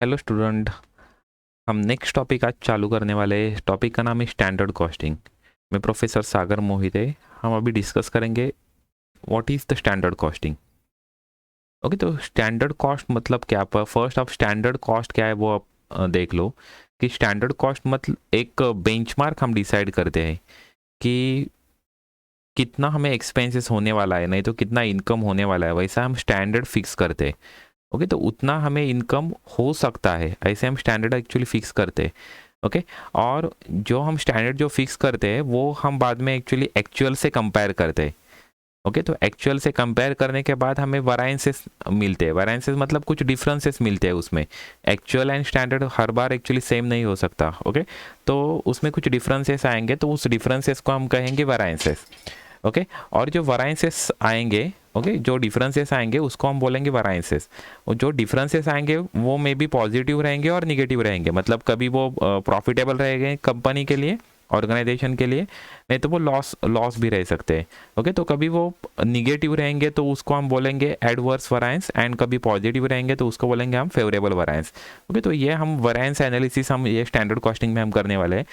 Hello student. हम next topic आज चालू करने वाले टॉपिक का नाम है स्टैंडर्ड कॉस्टिंग। मैं प्रोफेसर सागर मोहिते। हम अभी डिस्कस करेंगे what is the standard costing. Okay, तो स्टैंडर्ड कॉस्ट मतलब क्या? फर्स्ट आप स्टैंडर्ड कॉस्ट क्या है वो आप देख लो कि स्टैंडर्ड कॉस्ट मतलब एक बेंचमार्क हम डिसाइड करते हैं कि कितना हमें एक्सपेंसेस होने वाला है, नहीं तो कितना इनकम होने वाला है, वैसा हम स्टैंडर्ड फिक्स करते हैं। ओके, तो उतना हमें इनकम हो सकता है, ऐसे हम स्टैंडर्ड एक्चुअली फिक्स करते हैं। ओके, और जो हम स्टैंडर्ड जो फिक्स करते हैं वो हम बाद में एक्चुअली एक्चुअल से कंपेयर करते हैं। ओके, तो एक्चुअल से कंपेयर करने के बाद हमें वराइंसेस मिलते हैं। वराइंसेस मतलब कुछ डिफरेंसेस मिलते हैं उसमें। Actual and standard her bar actually same नहीं हो सकता। ओके, तो उसमें कुछ डिफरेंसेस आएंगे, तो उस डिफरेंसेस को हम कहेंगे वराइंसेस। ओके, और जो वराइंसेस आएंगे, ओके, जो डिफरेंसेस आएंगे उसको हम बोलेंगे वराइंसेस। और जो डिफरेंसेस आएंगे वो मे बी पॉजिटिव रहेंगे और निगेटिव रहेंगे। मतलब कभी वो प्रॉफिटेबल रहेंगे कंपनी के लिए, ऑर्गेनाइजेशन के लिए, नहीं तो वो लॉस लॉस भी रह सकते हैं। ओके, तो कभी वो निगेटिव रहेंगे तो उसको हम बोलेंगे एडवर्स वराइंस, एंड कभी पॉजिटिव रहेंगे तो उसको बोलेंगे हम फेवरेबल वराइंस। ओके, तो ये हम वराइंस एनालिसिस हम ये स्टैंडर्ड कॉस्टिंग में हम करने वाले हैं।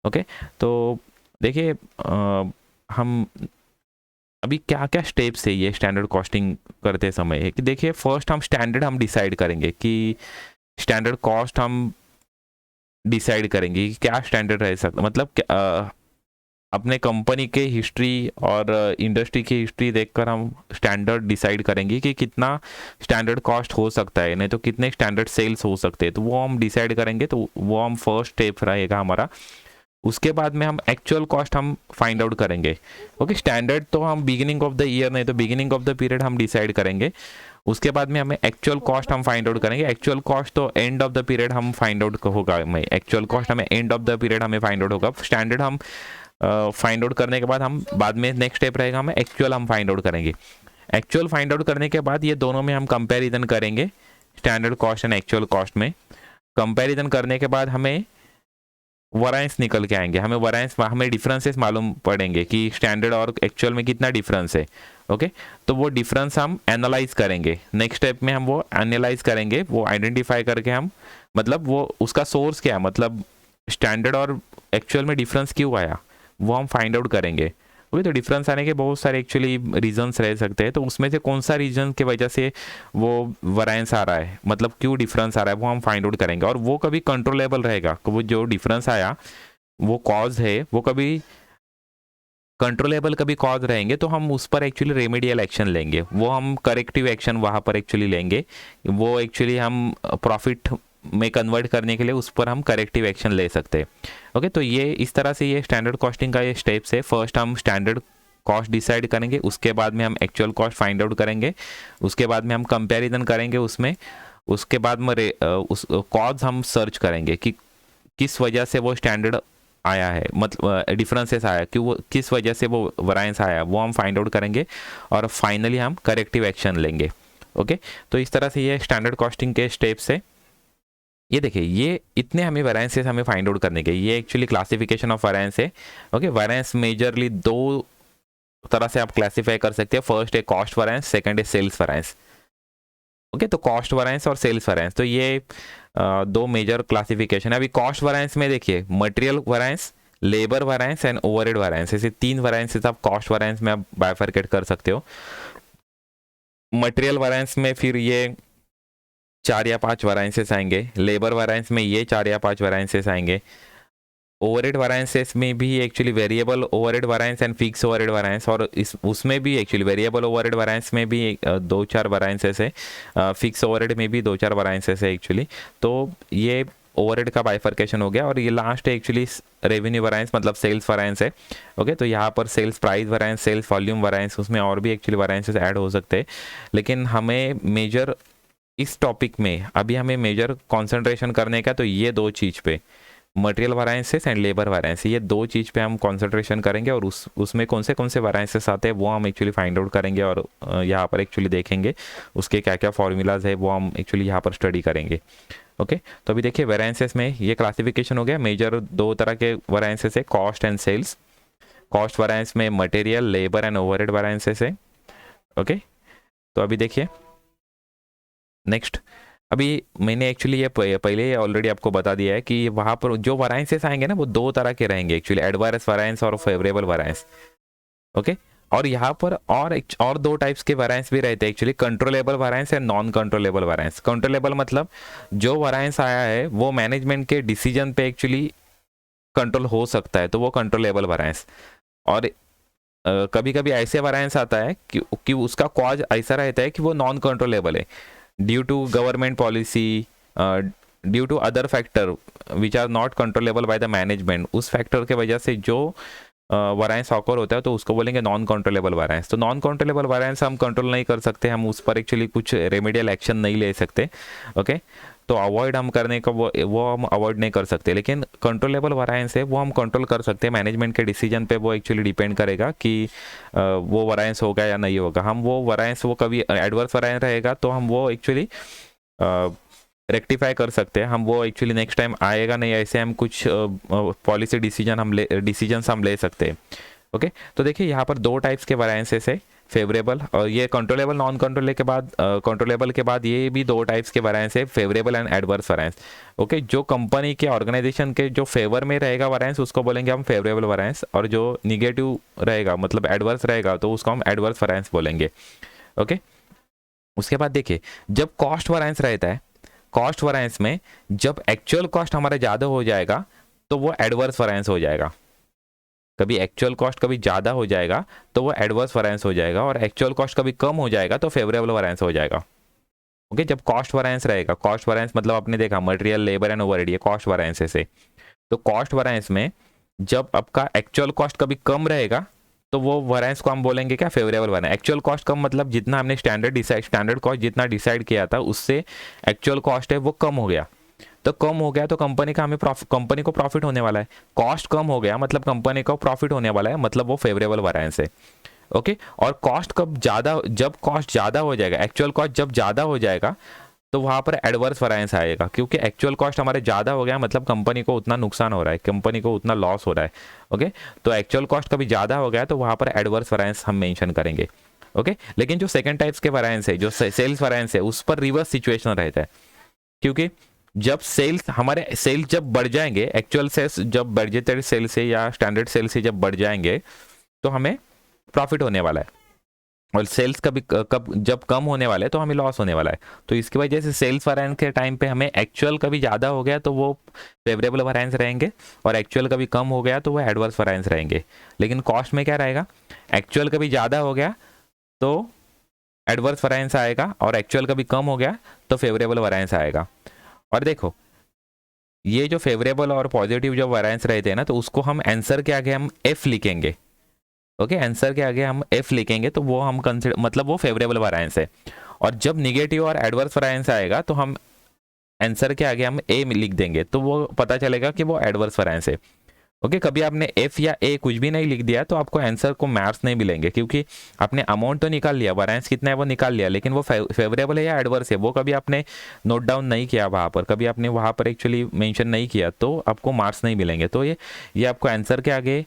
ओके, तो देखिए हम अभी क्या क्या स्टेप्स है ये स्टैंडर्ड कॉस्टिंग करते समय है कि देखिए फर्स्ट हम स्टैंडर्ड हम डिसाइड करेंगे कि स्टैंडर्ड कॉस्ट हम डिसाइड करेंगे कि क्या स्टैंडर्ड रह सकता, मतलब अपने कंपनी के हिस्ट्री और इंडस्ट्री की हिस्ट्री देखकर हम स्टैंडर्ड डिसाइड करेंगे कि कितना स्टैंडर्ड कॉस्ट हो सकता है, नहीं तो कितने स्टैंडर्ड सेल्स हो सकते हैं, तो वो हम डिसाइड करेंगे। तो वो हम फर्स्ट स्टेप रहेगा हमारा। उसके बाद में हम एक्चुअल कॉस्ट हम फाइंड आउट करेंगे। ओके, स्टैंडर्ड तो हम बिगिनिंग ऑफ द ईयर नहीं तो बिगिनिंग ऑफ द पीरियड हम डिसाइड करेंगे। उसके बाद में हमें एक्चुअल कॉस्ट हम फाइंड आउट करेंगे। एक्चुअल कॉस्ट तो एंड ऑफ द पीरियड हम फाइंड आउट होगा। हमें एक्चुअल कॉस्ट हमें एंड ऑफ द पीरियड हमें फाइंड आउट होगा। स्टैंडर्ड हम फाइंड आउट करने के बाद हम बाद में नेक्स्ट स्टेप रहेगा हमें एक्चुअल हम फाइंड आउट करेंगे। एक्चुअल फाइंड आउट करने के बाद ये दोनों में हम कंपेरिजन करेंगे, standard cost and actual cost में। कंपेरिजन करने के बाद हमें वराइंस निकल के आएंगे। हमें वराइंस हमें डिफरेंसेस मालूम पड़ेंगे कि स्टैंडर्ड और एक्चुअल में कितना डिफरेंस है। ओके, तो वो डिफरेंस हम एनालाइज करेंगे। नेक्स्ट स्टेप में हम वो एनालाइज करेंगे, वो आइडेंटिफाई करके हम, मतलब वो उसका सोर्स क्या है, मतलब स्टैंडर्ड और एक्चुअल में डिफरेंस क्यों आया, वो हम फाइंड आउट करेंगे। ओके, तो डिफरेंस आने के बहुत सारे एक्चुअली रीजंस रह सकते हैं, तो उसमें से कौन सा रीजन की वजह से वो वरायंस आ रहा है, मतलब क्यों डिफरेंस आ रहा है, वो हम फाइंड आउट करेंगे। और वो कभी कंट्रोलेबल रहेगा, वो जो डिफरेंस आया वो कॉज है, वो कभी कंट्रोलेबल कभी कॉज रहेंगे तो हम उस पर एक्चुअली रेमेडियल एक्शन लेंगे, वो हम करेक्टिव एक्शन वहाँ पर एक्चुअली लेंगे। वो एक्चुअली हम प्रॉफिट में कन्वर्ट करने के लिए उस पर हम करेक्टिव एक्शन ले सकते हैं। ओके, तो ये इस तरह से ये स्टैंडर्ड कॉस्टिंग का ये स्टेप्स है। फर्स्ट हम स्टैंडर्ड कॉस्ट डिसाइड करेंगे, उसके बाद में हम एक्चुअल कॉस्ट फाइंड आउट करेंगे, उसके बाद में हम कंपैरिजन करेंगे उसमें, उसके बाद में उस कॉज हम सर्च करेंगे कि किस वजह से वो स्टैंडर्ड आया है, मतलब डिफरेंसेस आया कि वो किस वजह से वो वरायंस आया, वो हम फाइंड आउट करेंगे और फाइनली हम करेक्टिव एक्शन लेंगे। ओके, तो इस तरह से ये स्टैंडर्ड कॉस्टिंग के स्टेप्स है। ये देखिए, ये इतने हमें वैरिएंसेस हमें फाइंड आउट करने के, ये एक्चुअली क्लासिफिकेशन ऑफ वैरिएंस है। ओके, वैरिएंस मेजरली दो तरह से आप क्लासिफाई कर सकते हैं। फर्स्ट है कॉस्ट वैरिएंस, सेकंड है सेल्स वैरिएंस। ओके, तो कॉस्ट वैरिएंस और सेल्स वैरिएंस, तो ये दो मेजर क्लासिफिकेशन है। अभी कॉस्ट वैरिएंस में देखिए material variance, labour variance and overhead variance, ऐसे तीन वैरिएंसेस आप कॉस्ट वैरिएंस में आप बाइफरकेट कर सकते हो। मटेरियल वैरिएंस में फिर ये 4 या 5 वैरिएंसेस आएंगे, लेबर वैरिएंस में ये 4 या 5 वैरिएंसेस आएंगे, ओवरहेड वैरिएंसेस में भी actually variable overhead variance and fix overhead variance, और इस उसमें भी एक्चुअली वेरिएबल ओवरहेड वैरिएंस में भी 2-4 वैरिएंसेस है, फिक्स ओवरहेड में भी 2-4 वैरिएंसेस है एक्चुअली। तो ये ओवरहेड का बाइफर्केशन हो गया, और ये लास्ट है एक्चुअली रेवेन्यू वैरिएंस, मतलब सेल्स वैरिएंस है। ओके, तो यहाँ पर sales price variance, sales volume variance, उसमें और भी एक्चुअली वैरिएंसेस ऐड हो सकते हैं। लेकिन हमें मेजर इस टॉपिक में अभी हमें मेजर कॉन्सेंट्रेशन करने का तो ये दो चीज़ पे, material variances and labour variance, ये दो चीज़ पे हम कंसंट्रेशन करेंगे। और उसमें कौन से वैरिएंसेस आते हैं वो हम एक्चुअली फाइंड आउट करेंगे, और यहाँ पर एक्चुअली देखेंगे उसके क्या क्या फॉर्मूलाज है वो हम एक्चुअली यहाँ पर स्टडी करेंगे। ओके, तो अभी देखिए वैरिएंसेस में ये क्लासिफिकेशन हो गया। मेजर दो तरह के वैरिएंसेस है, cost and sales. Cost variance में material, labour and overhead variances है। ओके, तो अभी देखिए नेक्स्ट अभी मैंने एक्चुअली ये पहले ऑलरेडी आपको बता दिया है कि वहाँ पर जो वराइंसेस आएंगे ना वो दो तरह के रहेंगे एक्चुअली, एडवर्स वराइंस और फेवरेबल वराइंस। ओके, और यहाँ पर और दो टाइप्स के वराइंस भी रहते हैं एक्चुअली, कंट्रोलेबल वराइंस या नॉन कंट्रोलेबल वराइंस। कंट्रोलेबल मतलब जो वराइंस आया है वो मैनेजमेंट के डिसीजन पे एक्चुअली कंट्रोल हो सकता है, तो वो कंट्रोलेबल वराइंस। और कभी कभी ऐसे वराइंस आता है कि उसका कॉज ऐसा रहता है कि वो नॉन कंट्रोलेबल है, due to government policy, due to other factor which are not controllable by the management. उस फैक्टर के वजह से जो वराइंस ऑकर होता है तो उसको बोलेंगे नॉन कंट्रोलेबल वराइंस। तो नॉन कंट्रोलेबल वराइंस हम कंट्रोल नहीं कर सकते, हम उस पर एक्चुअली कुछ रेमेडियल एक्शन नहीं ले सकते। ओके, तो अवॉइड हम करने का वो हम अवॉइड नहीं कर सकते। लेकिन कंट्रोलेबल वराइंस है वो हम कंट्रोल कर सकते हैं, मैनेजमेंट के डिसीजन पे वो एक्चुअली डिपेंड करेगा कि वो वराइंस होगा या नहीं होगा। हम वो वराइंस, वो कभी एडवर्स वराइंस रहेगा तो हम वो एक्चुअली रेक्टिफाई कर सकते हैं, हम वो एक्चुअली नेक्स्ट टाइम आएगा नहीं, ऐसे हम कुछ पॉलिसी डिसीजन हम ले सकते हैं। ओके, तो देखिए यहाँ पर दो टाइप्स के वराइंसेस है, फेवरेबल और ये कंट्रोलेबल। नॉन कंट्रोलेबल के बाद कंट्रोलेबल के बाद ये भी दो टाइप्स के वराइंस है, फेवरेबल एंड एडवर्स वराइंस। ओके, जो कंपनी के ऑर्गेनाइजेशन के जो फेवर में रहेगा वराइंस उसको बोलेंगे हम फेवरेबल वराइंस, और जो निगेटिव रहेगा मतलब एडवर्स रहेगा तो उसको हम एडवर्स वराइंस बोलेंगे। ओके, उसके बाद देखिए जब कॉस्ट वराइंस रहता है, कॉस्ट वराइंस में जब एक्चुअल कॉस्ट हमारा ज़्यादा हो जाएगा तो वो एडवर्स वराइंस हो जाएगा। कभी एक्चुअल कॉस्ट कभी ज़्यादा हो जाएगा तो वो एडवर्स वराइंस हो जाएगा, और एक्चुअल कॉस्ट कभी कम हो जाएगा तो फेवरेबल वराइंस हो जाएगा। ओके, जब कॉस्ट वराइंस रहेगा, कॉस्ट वराइंस मतलब आपने देखा मटेरियल, लेबर एंड ओवरहेड, ये कॉस्ट वराइंस है। तो कॉस्ट वराइंस में जब आपका एक्चुअल कॉस्ट कभी कम रहेगा तो वो वराइंस को हम बोलेंगे क्या, फेवरेबल वराइंस। एक्चुअल कॉस्ट कम मतलब जितना हमने स्टैंडर्ड कॉस्ट जितना डिसाइड किया था उससे एक्चुअल कॉस्ट है वो कम हो गया, तो कम हो गया तो कंपनी का कंपनी को प्रॉफिट होने वाला है। कॉस्ट कम हो गया मतलब कंपनी को प्रॉफिट होने वाला है, मतलब वो फेवरेबल वराइंस है। ओके, और कॉस्ट कब ज़्यादा, जब कॉस्ट ज़्यादा हो जाएगा, एक्चुअल कॉस्ट जब ज़्यादा हो जाएगा तो वहाँ पर एडवर्स वराइंस आएगा, क्योंकि एक्चुअल कॉस्ट हमारे ज़्यादा हो गया मतलब कंपनी को उतना नुकसान हो रहा है, कंपनी को उतना लॉस हो रहा है। ओके, तो एक्चुअल कॉस्ट कभी ज़्यादा हो गया तो वहाँ पर एडवर्स वराइंस हम मेंशन करेंगे। ओके, लेकिन जो सेकंड टाइप्स के वराइंस है, जो सेल्स वराइंस है, उस पर रिवर्स सिचुएशन रहता है, क्योंकि जब सेल्स हमारे सेल्स जब बढ़ जाएंगे, एक्चुअल सेल्स जब बजटेड सेल्स से या स्टैंडर्ड सेल्स से जब बढ़ जाएंगे तो हमें प्रॉफिट होने वाला है, और सेल्स कभी कब जब कम होने वाला है तो हमें लॉस होने वाला है। तो इसकी वजह से सेल्स वराइंस के टाइम पे हमें एक्चुअल कभी ज़्यादा हो गया तो वो फेवरेबल वराइंस रहेंगे, और एक्चुअल कभी कम हो गया तो वो एडवर्स वराइंस रहेंगे। लेकिन कॉस्ट में क्या रहेगा, एक्चुअल कभी ज़्यादा हो गया तो एडवर्स वराइंस आएगा, और एक्चुअल कभी कम हो गया तो फेवरेबल वराइंस आएगा। और देखो ये जो फेवरेबल और पॉजिटिव जो वराइंस रहते हैं ना, तो उसको हम आंसर के आगे हम एफ लिखेंगे। ओके, आंसर के आगे हम एफ लिखेंगे तो वो हम कंसिडर मतलब वो फेवरेबल वराइंस है। और जब निगेटिव और एडवर्स वराइंस आएगा तो हम आंसर के आगे हम ए लिख देंगे, तो वो पता चलेगा कि वो एडवर्स वराइंस है। ओके, कभी आपने एफ या ए कुछ भी नहीं लिख दिया तो आपको आंसर को मार्क्स नहीं मिलेंगे, क्योंकि आपने अमाउंट तो निकाल लिया, वराइंस कितना है वो निकाल लिया, लेकिन वो फेवरेबल है या एडवर्स है वो कभी आपने नोट डाउन नहीं किया वहाँ पर, कभी आपने वहाँ पर एक्चुअली मेंशन नहीं किया, तो आपको मार्क्स नहीं मिलेंगे। तो ये आपको आंसर के आगे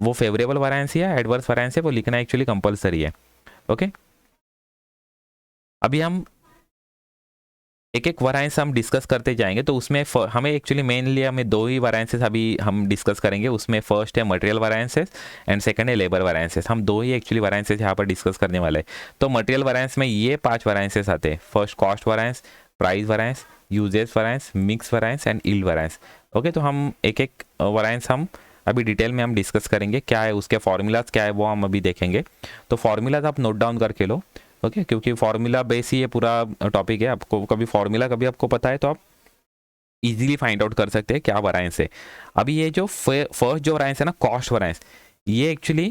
वो फेवरेबल वराइंस या एडवर्स वराइंस है वो लिखना एक्चुअली कंपलसरी है। ओके, अभी हम एक एक वराइंस हम डिस्कस करते जाएंगे, तो उसमें हमें एक्चुअली मेनली हमें दो ही वराइंसेस अभी हम डिस्कस करेंगे। उसमें फर्स्ट है मटेरियल वराइंसेस एंड सेकंड है लेबर वराइंसेस। हम दो ही एक्चुअली वराइंसेस यहाँ पर डिस्कस करने वाले हैं। तो मटेरियल वराइंस में ये 5 वराइंसेस आते हैं। First cost वराइंस, price वराइंस, uses वराइंस, mix वराइंस and yield वराइंस। Okay, तो हम एक एक वराइंस हम अभी डिटेल में हम डिस्कस करेंगे, क्या है उसके फॉर्मूलाज क्या है वो हम अभी देखेंगे। तो फॉर्मूलाज आप नोट डाउन करके लो। ओके, क्योंकि फॉर्मूला बेस ही ये पूरा टॉपिक है। आपको कभी फॉर्मूला कभी आपको पता है तो आप इजीली फाइंड आउट कर सकते हैं क्या वराइंस है। अभी ये जो फर्स्ट जो वराइंस है ना, कॉस्ट वराइंस, ये एक्चुअली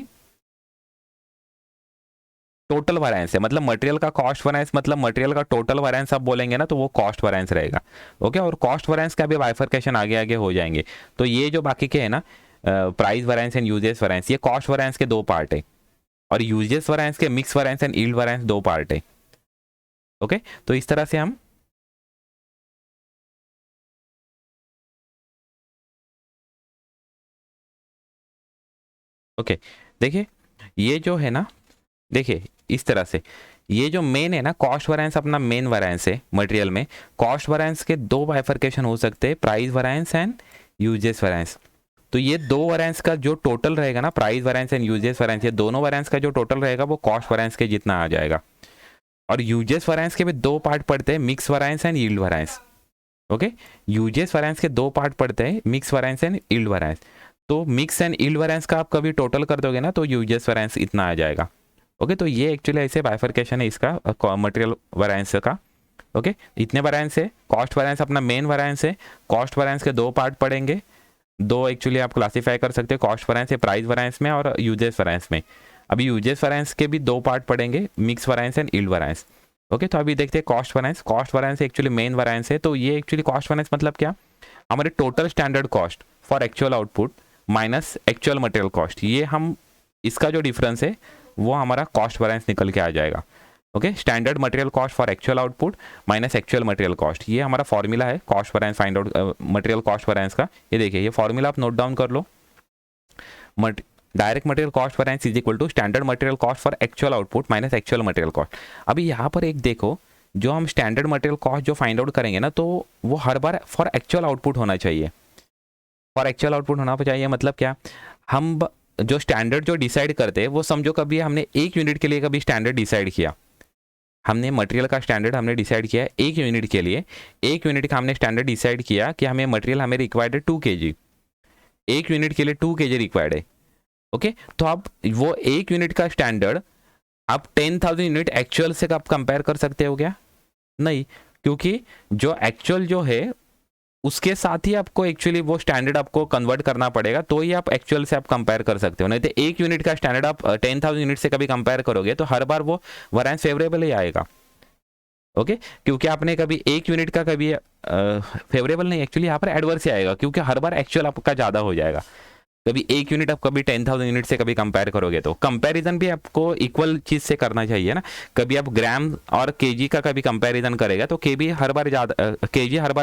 टोटल वराइंस है, मतलब मटेरियल का कॉस्ट वराइंस मतलब मटेरियल का टोटल वराइंस आप बोलेंगे ना तो वो कॉस्ट वराइंस रहेगा। ओके, और कॉस्ट वराइंस का भी बाइफरकेशन आगे आगे हो जाएंगे। तो ये जो बाकी के है ना, प्राइस वराइंस एंड यूजेस वराइंस, ये कॉस्ट वराइंस के 2 पार्ट है, और यूजेस वराइंस के मिक्स वराइंस एंड यील्ड वराइंस 2 पार्ट है। ओके, तो इस तरह से हम ओके देखिए ये जो है ना, देखिए इस तरह से ये जो मेन है ना कॉस्ट वैरिएंस, अपना मेन वैरिएंस है मटेरियल में। कॉस्ट वैरिएंस के दो बाइफर्केशन हो सकते हैं, price variance and uses variance. तो ये दो वैरिएंस का जो टोटल रहेगा ना, price variance and uses variance, ये दोनों वैरिएंस का जो टोटल रहेगा वो कॉस्ट वैरिएंस के जितना आ जाएगा। और यूजेस वैरिएंस के भी दो पार्ट पड़ते हैं, mix variance and yield variance. Okay, uses variance के दो पार्ट पड़ते हैं, mix variance and yield variance. तो मिक्स एंड यील्ड वैरिएंस का आप कभी टोटल कर दोगे ना तो यूजेस वैरिएंस इतना आ जाएगा। ओके, तो ये एक्चुअली ऐसे बाइफर्केशन है इसका मटेरियल वैरिएंस का। ओके, इतने वैरिएंस है। कॉस्ट वैरिएंस अपना मेन वैरिएंस है। कॉस्ट वैरिएंस के दो पार्ट पड़ेंगे, दो एक्चुअली आप क्लासीफाई कर सकते हो, कॉस्ट वैरिएंस है प्राइस वैरिएंस में और यूजेस वैरिएंस में। अभी यूजेस वैरिएंस के भी दो पार्ट पड़ेंगे, mix variance and yield variance. Okay, तो अभी देखते हैं cost variance. Cost variance actually main variance है। तो ये एक्चुअली कॉस्ट वैरिएंस मतलब क्या, हमारे total standard cost for actual output minus actual material cost, ये हम इसका जो डिफरेंस है वो हमारा कॉस्ट वैरिएंस निकल के आ जाएगा। Okay, standard material cost for actual output minus actual material cost, ये हमारा फॉर्मूला है cost variance find out material cost variance का। ये देखिए, ये फॉर्मूला आप नोट डाउन कर लो। Direct material cost variance is equal to standard material cost for actual output minus actual material cost. अभी यहाँ पर एक देखो, जो हम स्टैंडर्ड मटेरियल कॉस्ट जो फाइंड आउट करेंगे ना, तो वो हर बार फॉर एक्चुअल आउटपुट होना चाहिए। फॉर एक्चुअल आउटपुट होना चाहिए मतलब क्या, हम जो स्टैंडर्ड जो डिसाइड करते हैं वो समझो कभी हमने एक यूनिट के लिए कभी स्टैंडर्ड डिसाइड किया, हमने मटेरियल का स्टैंडर्ड हमने डिसाइड किया एक यूनिट के लिए। एक यूनिट का हमने स्टैंडर्ड डिसाइड किया कि हमें मटेरियल हमें रिक्वायर्ड है 2 kg, एक यूनिट के लिए 2 kg रिक्वायर्ड है। ओके, तो आप वो एक यूनिट का स्टैंडर्ड आप 10,000 यूनिट एक्चुअल से आप कंपेयर कर सकते हो क्या? नहीं, क्योंकि जो एक्चुअल जो है उसके साथ ही आपको एक्चुअली वो स्टैंडर्ड आपको कन्वर्ट करना पड़ेगा, तो ही आप एक्चुअल से आप कंपेयर कर सकते हो। नहीं तो एक यूनिट का स्टैंडर्ड आप 10,000 यूनिट से कभी कंपेयर करोगे तो हर बार वो वैरिएंस फेवरेबल ही आएगा। ओके, क्योंकि आपने कभी एक यूनिट का कभी फेवरेबल नहीं, एक्चुअली यहाँ पर एडवर्स ही आएगा, क्योंकि हर बार एक्चुअल आपका ज़्यादा हो जाएगा। कभी एक यूनिट आप कभी 10,000 यूनिट से कभी कंपेयर करोगे तो कंपैरिजन भी आपको इक्वल चीज से करना चाहिए ना। कभी आप ग्राम और केजी का कभी कंपैरिजन करेगा तो केजी हर बार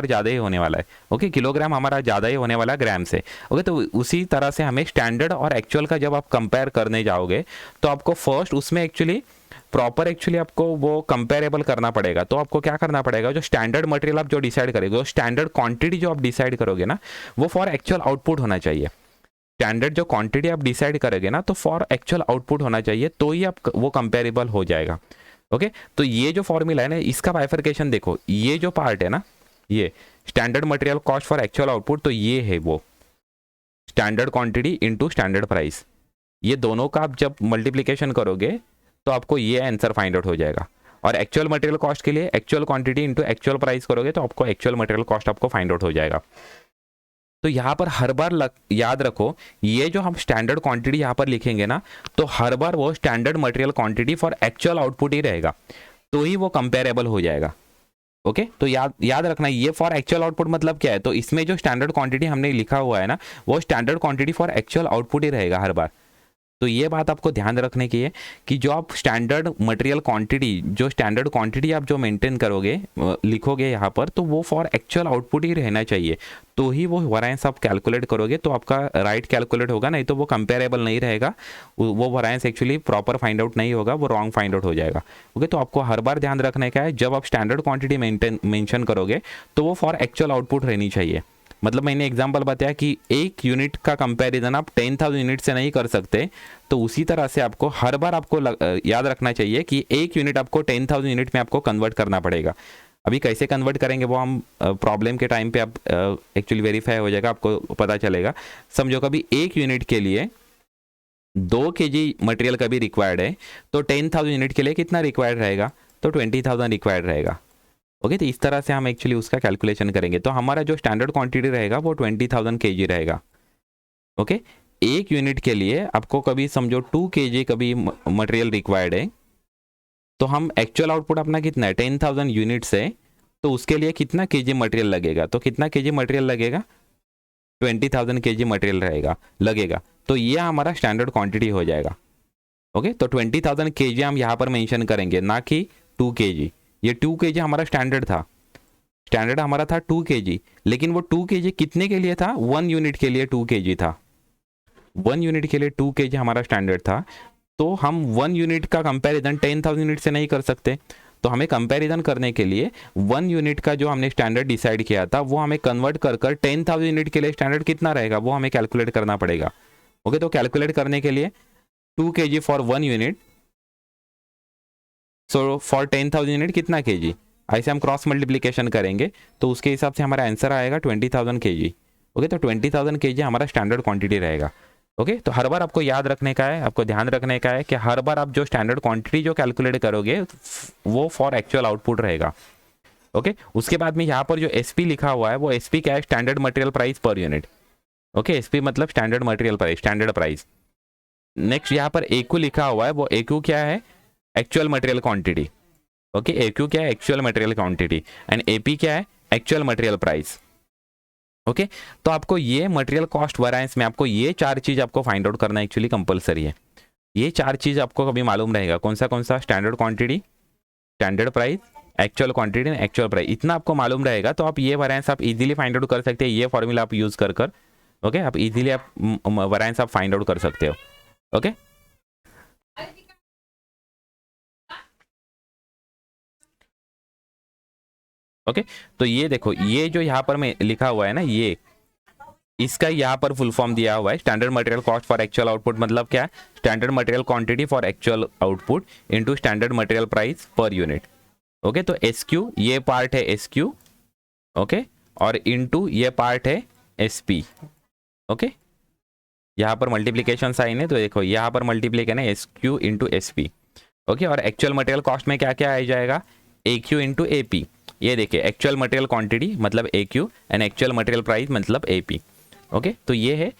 ज़्यादा ही होने वाला है। ओके, किलोग्राम हमारा ज़्यादा ही होने वाला है ग्राम से। ओके, तो उसी तरह से हमें स्टैंडर्ड और एक्चुअल का जब आप कंपेयर करने जाओगे तो आपको फर्स्ट उसमें एक्चुअली प्रॉपर एक्चुअली आपको वो कंपेरेबल करना पड़ेगा। तो आपको क्या करना पड़ेगा, जो स्टैंडर्ड मटेरियल आप जो डिसाइड करोगे, वो स्टैंडर्ड क्वांटिटी जो आप डिसाइड करोगे ना, वो फॉर एक्चुअल आउटपुट होना चाहिए। स्टैंडर्ड जो क्वांटिटी आप डिसाइड करोगे ना तो फॉर एक्चुअल आउटपुट होना चाहिए, तो ही आप वो कंपेरेबल हो जाएगा। ओके, तो ये जो फॉर्मूला है ना, इसका बाइफर्केशन देखो, ये जो पार्ट है ना, ये standard material cost for actual output, तो ये है वो standard quantity into standard price. ये दोनों का आप जब मल्टीप्लीकेशन करोगे तो आपको ये आंसर फाइंड आउट हो जाएगा। और एक्चुअल मटेरियल कॉस्ट के लिए actual quantity into actual price करोगे तो आपको एक्चुअल मटेरियल कॉस्ट आपको फाइंड आउट हो जाएगा। तो यहाँ पर हर बार याद रखो, ये जो हम स्टैंडर्ड क्वांटिटी यहाँ पर लिखेंगे ना, तो हर बार वो standard material quantity for actual output ही रहेगा, तो ही वो कंपेरेबल हो जाएगा। ओके, तो याद रखना, ये फॉर एक्चुअल आउटपुट मतलब क्या है, तो इसमें जो स्टैंडर्ड क्वांटिटी हमने लिखा हुआ है ना, वो standard quantity for actual output ही रहेगा हर बार। तो ये बात आपको ध्यान रखने की है कि जो आप स्टैंडर्ड मटेरियल क्वांटिटी, जो स्टैंडर्ड क्वांटिटी आप जो मेंटेन करोगे लिखोगे यहाँ पर, तो वो फॉर एक्चुअल आउटपुट ही रहना चाहिए, तो ही वो वैरिएंस आप कैलकुलेट करोगे तो आपका राइट कैलकुलेट होगा, नहीं तो वो कंपेरेबल नहीं रहेगा, वो variance actually proper find out नहीं होगा, वो रॉन्ग फाइंड आउट हो जाएगा। ओके, तो आपको हर बार ध्यान रखने का है, जब आप स्टैंडर्ड क्वांटिटी मेंशन करोगे तो वो फॉर एक्चुअल आउटपुट रहनी चाहिए। मतलब मैंने एग्जांपल बताया कि एक यूनिट का कंपैरिजन आप 10,000 यूनिट से नहीं कर सकते, तो उसी तरह से आपको हर बार आपको याद रखना चाहिए कि एक यूनिट आपको 10,000 यूनिट में आपको कन्वर्ट करना पड़ेगा। अभी कैसे कन्वर्ट करेंगे वो हम प्रॉब्लम के टाइम पे आप एक्चुअली वेरीफाई हो जाएगा, आपको पता चलेगा। समझो कभी एक यूनिट के लिए 2 kg मटेरियल कभी रिक्वायर्ड है, तो 10,000 यूनिट के लिए कितना रिक्वायर्ड रहेगा, तो 20,000 रिक्वायर्ड रहेगा। ओके, तो इस तरह से हम एक्चुअली उसका कैलकुलेशन करेंगे, तो हमारा जो स्टैंडर्ड क्वांटिटी रहेगा वो 20,000 kg रहेगा। ओके, एक यूनिट के लिए आपको कभी समझो 2 kg कभी मटेरियल रिक्वायर्ड है, तो हम एक्चुअल आउटपुट अपना कितना है 10,000 यूनिट्स है, तो उसके लिए कितना kg मटेरियल लगेगा, तो कितना kg मटेरियल लगेगा, 20,000 kg मटेरियल लगेगा, तो ये हमारा स्टैंडर्ड क्वांटिटी हो जाएगा। ओके, तो 20,000 kg हम यहाँ पर मेंशन करेंगे, ना कि 2 kg। ये 2 kg हमारा स्टैंडर्ड था, स्टैंडर्ड हमारा था 2 kg, लेकिन वो 2 kg कितने के लिए था, 1 यूनिट के लिए 2 kg था, 1 यूनिट के लिए 2 kg हमारा स्टैंडर्ड था। तो हम 1 यूनिट का कंपैरिजन 10,000 यूनिट से नहीं कर सकते। तो हमें कंपैरिजन करने के लिए 1 यूनिट का जो हमने स्टैंडर्ड डिसाइड किया था वो हमें कन्वर्ट कर 10,000 यूनिट के लिए स्टैंडर्ड कितना रहेगा वो हमें कैलकुलेट करना पड़ेगा। ओके, तो कैलकुलेट करने के लिए 2 kg for 1 unit, so for 10,000 unit कितना kg, ऐसे हम क्रॉस मल्टीप्लीकेशन करेंगे तो उसके हिसाब से हमारा आंसर आएगा 20,000 kg। ओके, तो 20,000 kg हमारा स्टैंडर्ड क्वांटिटी रहेगा। ओके, तो हर बार आपको याद रखने का है, आपको ध्यान रखने का है कि हर बार आप जो स्टैंडर्ड क्वांटिटी जो कैलकुलेट करोगे वो फॉर एक्चुअल आउटपुट रहेगा। ओके, उसके बाद में यहाँ पर जो एसपी लिखा हुआ है वो एसपी क्या है, standard material price per unit. Okay, SP मतलब standard material price, standard price. Next यहाँ पर एक्यू लिखा हुआ है, वो एक्यू क्या है, actual material quantity. Okay, AQ क्या है, actual material quantity, and AP क्या है, एक्चुअल मटेरियल प्राइस। ओके, तो आपको ये मटेरियल कॉस्ट वेरिएंस में आपको ये 4 चीज आपको फाइंड आउट करना एक्चुअली कंपलसरी है। ये 4 चीज आपको कभी मालूम रहेगा, कौन सा standard quantity, standard price, actual quantity, actual price, इतना आपको मालूम रहेगा तो आप ये वेरिएंस आप इजीली फाइंड आउट कर सकते हैं। ये फॉर्मूला आप यूज कर ओके, आप इजीली आप वेरिएंस आप फाइंड आउट कर सकते हो। ओके, ओके, तो ये देखो, ये जो यहाँ पर में लिखा हुआ है ना, ये इसका यहाँ पर फुल फॉर्म दिया हुआ है, standard material cost for actual output, मतलब क्या है, standard material quantity for actual output into standard material price per unit. Okay, तो एसक्यू ये पार्ट है एसक्यू, ओके, और इनटू ये पार्ट है एसपी। ओके, यहाँ पर मल्टीप्लीकेशन साइन है तो देखो यहाँ पर मल्टीप्लीकेशन है एसक्यू इंटू एसपी। ओके, और एक्चुअल मटेरियल कॉस्ट में क्या क्या आ जाएगा, एक्यू इंटू एपी। ये देखिए, एक्चुअल मटेरियल क्वांटिटी मतलब AQ and actual material price मतलब एपी। ओके, तो ये है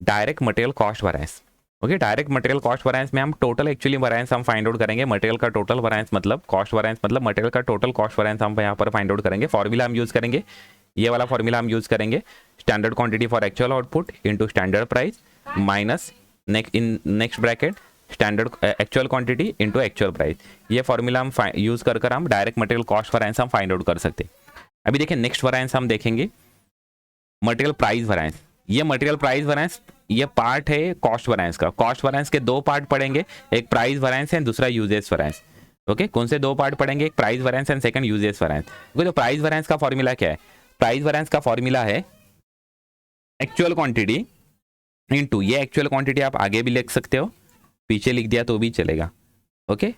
direct material cost variance. Okay, direct material cost variance में हम टोटल एक्चुअली वेरिएंस हम फाइंड आउट करेंगे। मटेरियल का टोटल वेरिएंस मतलब कॉस्ट वेरिएंस मतलब मटेरियल का टोटल कॉस्ट वेरिएंस हम यहाँ पर फाइंड आउट करेंगे। फॉर्मूला हम यूज करेंगे, ये वाला फॉर्मूला हम यूज करेंगे, standard quantity for actual output into standard price minus next bracket standard actual quantity into actual price. ये फॉर्मूला हम यूज कर हम डायरेक्ट मटेरियल कॉस्ट वेरिएंस हम फाइंड आउट कर सकते हैं। अभी देखिए नेक्स्ट वेरिएंस हम देखेंगे मटेरियल प्राइस वेरिएंस। ये मटेरियल प्राइस वेरिएंस ये पार्ट है कॉस्ट वेरिएंस का। कॉस्ट वेरिएंस के 2 पार्ट पढ़ेंगे, एक प्राइस वेरिएंस है, दूसरा यूजेस वेरिएंस। ओके, कौन से 2 पार्ट पढ़ेंगे, एक price variance and second uses variance. Okay, तो प्राइस वेरिएंस का फॉर्मूला क्या है, प्राइस वेरिएंस का फॉर्मूला है एक्चुअल क्वांटिटी इनटू, ये एक्चुअल क्वांटिटी आप आगे भी लिख सकते हो, पीछे लिख दिया तो भी चलेगा। Okay,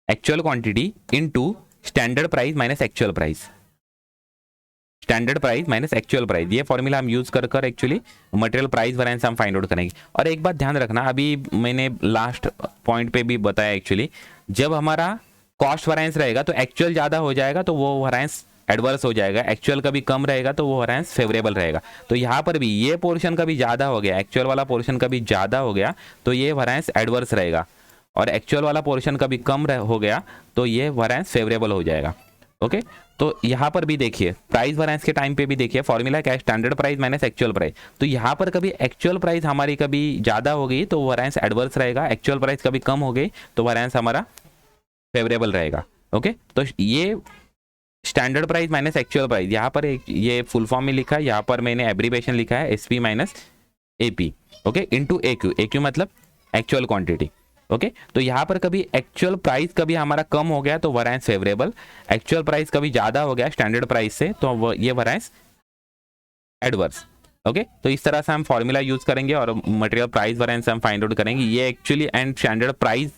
actual quantity into standard price minus actual price, standard price minus actual price. ये फॉर्मूला हम यूज कर एक्चुअली मटेरियल प्राइस वेरिएंस हम फाइंड आउट करेंगे। और एक बात ध्यान रखना, अभी मैंने लास्ट पॉइंट पे भी बताया एक्चुअली, जब हमारा कॉस्ट वेरिएंस रहेगा तो एक्चुअल ज्यादा हो जाएगा तो वो वेरिएंस एडवर्स हो जाएगा, एक्चुअल कभी कम रहेगा तो वो वेरिएंस फेवरेबल रहेगा। तो यहाँ पर भी ये पोर्शन कभी ज्यादा हो गया, एक्चुअल वाला पोर्शन कभी ज्यादा हो गया तो ये वेरिएंस एडवर्स रहेगा, और एक्चुअल वाला पोर्शन कभी कम हो गया तो ये वेरिएंस फेवरेबल हो जाएगा। ओके, तो यहाँ पर भी देखिए प्राइस वेरिएंस के टाइम पे भी देखिए फॉर्मूला क्या है, standard price minus actual price. तो यहाँ पर कभी एक्चुअल प्राइस हमारी कभी ज्यादा हो गई तो वेरिएंस एडवर्स रहेगा, एक्चुअल प्राइस कभी कम हो गई तो वेरिएंस हमारा फेवरेबल रहेगा। ओके, तो ये standard price minus actual price, यहाँ पर ये फुल फॉर्म में लिखा है, यहाँ पर मैंने एब्रीवेशन लिखा है SP minus AP. Okay, into AQ, AQ मतलब एक्चुअल क्वांटिटी। ओके, तो यहाँ पर कभी एक्चुअल प्राइस कभी हमारा कम हो गया तो वेरिएंस फेवरेबल, एक्चुअल प्राइस कभी ज्यादा हो गया स्टैंडर्ड प्राइस से तो ये वेरिएंस एडवर्स। ओके, तो इस तरह से हम फॉर्मूला यूज करेंगे और मटेरियल प्राइस वेरिएंस हम फाइंड आउट करेंगे। ये actually and standard price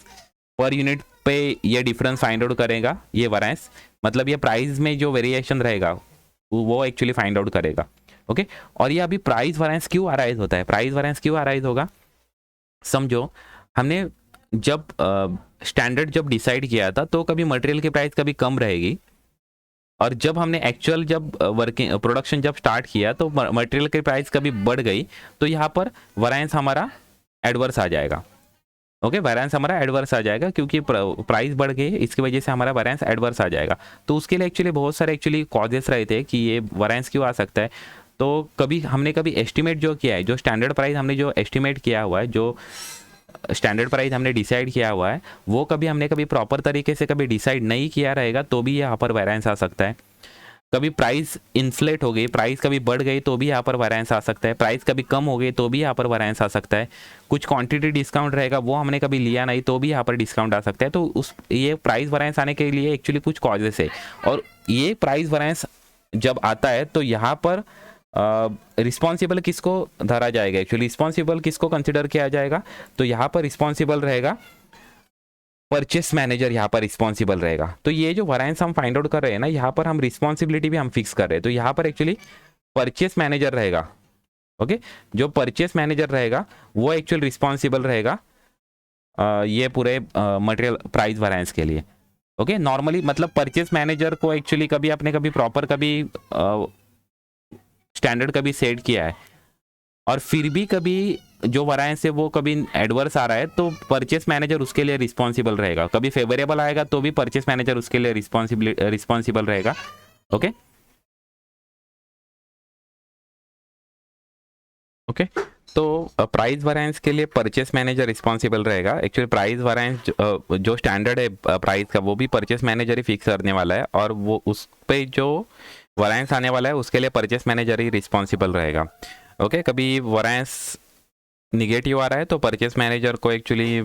per unit पे ये डिफरेंस फाइंड आउट करेगा, ये वेरिएंस मतलब ये प्राइस में जो वेरिएशन रहेगा वो एक्चुअली फाइंड आउट करेगा। ओके, और ये अभी प्राइस वेरिएंस क्यों अराइज होता है, प्राइस वेरिएंस क्यों अराइज होगा, समझो हमने जब स्टैंडर्ड जब डिसाइड किया था तो कभी मटेरियल की प्राइस कभी कम रहेगी, और जब हमने एक्चुअल जब वर्किंग प्रोडक्शन जब स्टार्ट किया तो मटेरियल की प्राइस कभी बढ़ गई तो यहाँ पर वेरिएंस हमारा एडवर्स आ जाएगा। ओके, वेरिएंस हमारा एडवर्स आ जाएगा क्योंकि प्राइस बढ़ गई, इसकी वजह से हमारा वेरिएंस एडवर्स आ जाएगा। तो उसके लिए एक्चुअली बहुत सारे एक्चुअली कॉजेस रहते हैं कि ये वेरिएंस क्यों आ सकता है। तो कभी हमने कभी एस्टिमेट जो किया है, जो स्टैंडर्ड प्राइस हमने जो एस्टिमेट किया हुआ है, जो स्टैंडर्ड प्राइस हमने डिसाइड किया हुआ है वो कभी हमने कभी प्रॉपर तरीके से कभी डिसाइड नहीं किया रहेगा तो भी यहाँ पर वेरिएंस आ सकता है। कभी प्राइस इन्फ्लेट हो गई, प्राइस कभी बढ़ गई तो भी यहाँ पर वैरिएंस आ सकता है, प्राइस कभी कम हो गई तो भी यहाँ पर वैरिएंस आ सकता है, कुछ क्वांटिटी डिस्काउंट रहेगा वो हमने कभी लिया नहीं तो भी यहाँ पर डिस्काउंट आ सकता है। तो उस ये प्राइस वैरिएंस आने के लिए एक्चुअली कुछ कॉजेस है, और ये प्राइस वैरिएंस जब आता है तो यहाँ पर रिस्पॉन्सिबल किसको धरा जाएगा, एक्चुअली रिस्पॉन्सिबल किसको कंसिडर किया जाएगा, तो यहाँ पर रिस्पॉन्सिबल रहेगा परचेस मैनेजर, यहाँ पर रिस्पॉन्सिबल रहेगा। तो ये जो वैरिएंस हम फाइंड आउट कर रहे हैं ना, यहाँ पर हम रिस्पॉन्सिबिलिटी भी हम फिक्स कर रहे हैं, तो यहाँ पर एक्चुअली परचेस मैनेजर रहेगा। ओके, जो परचेस मैनेजर रहेगा वो एक्चुअल रिस्पॉन्सिबल रहेगा ये पूरे मटेरियल प्राइस वैरिएंस के लिए। ओके, नॉर्मली मतलब परचेस मैनेजर को एक्चुअली कभी आपने कभी प्रॉपर कभी स्टैंडर्ड कभी सेट किया है और फिर भी कभी जो वैरिएंस है वो कभी एडवर्स आ रहा है, तो परचेस मैनेजर उसके लिए रिस्पॉन्सिबल रहेगा। कभी फेवरेबल आएगा तो भी परचेस मैनेजर उसके लिए रिस्पॉन्सिबल रहेगा। ओके ओके, तो प्राइस वैरिएंस के लिए परचेस मैनेजर रिस्पॉन्सिबल रहेगा। एक्चुअली प्राइस वैरिएंस जो स्टैंडर्ड है प्राइस का वो भी परचेस मैनेजर ही फिक्स करने वाला है, और वो उस पे जो वैरिएंस आने वाला है उसके लिए परचेस मैनेजर ही रिस्पॉन्सिबल रहेगा। ओके, कभी वैरिएंस निगेटिव आ रहा है तो परचेस मैनेजर को एक्चुअली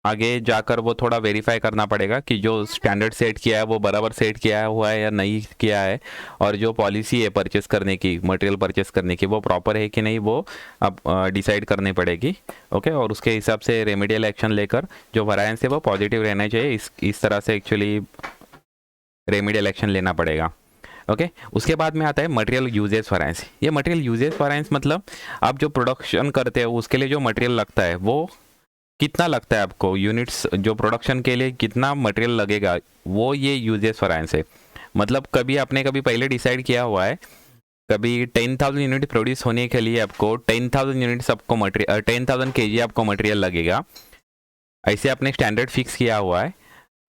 आगे जाकर वो थोड़ा वेरीफाई करना पड़ेगा कि जो स्टैंडर्ड सेट किया है वो बराबर सेट किया हुआ है या नहीं किया है, और जो पॉलिसी है परचेस करने की, मटेरियल परचेस करने की, वो प्रॉपर है कि नहीं वो अब डिसाइड करनी पड़ेगी। ओके, और उसके हिसाब से रेमेडियल एक्शन लेकर जो वैरिएंस है वो पॉजिटिव रहना चाहिए, इस तरह से एक्चुअली रेमेडियल एक्शन लेना पड़ेगा। ओके, उसके बाद में आता है मटेरियल यूजेस वैरिएंस। ये मटेरियल यूजेस वैरिएंस मतलब आप जो प्रोडक्शन करते हो उसके लिए जो मटेरियल लगता है वो कितना लगता है आपको, यूनिट्स जो प्रोडक्शन के लिए कितना मटेरियल लगेगा, वो ये यूजेस वैरिएंस है। मतलब कभी आपने कभी पहले डिसाइड किया हुआ है, कभी 10,000 यूनिट प्रोड्यूस होने के लिए आपको 10,000 यूनिट्स आपको मटेरियल 10,000 kg आपको मटेरियल लगेगा, ऐसे आपने स्टैंडर्ड फिक्स किया हुआ है।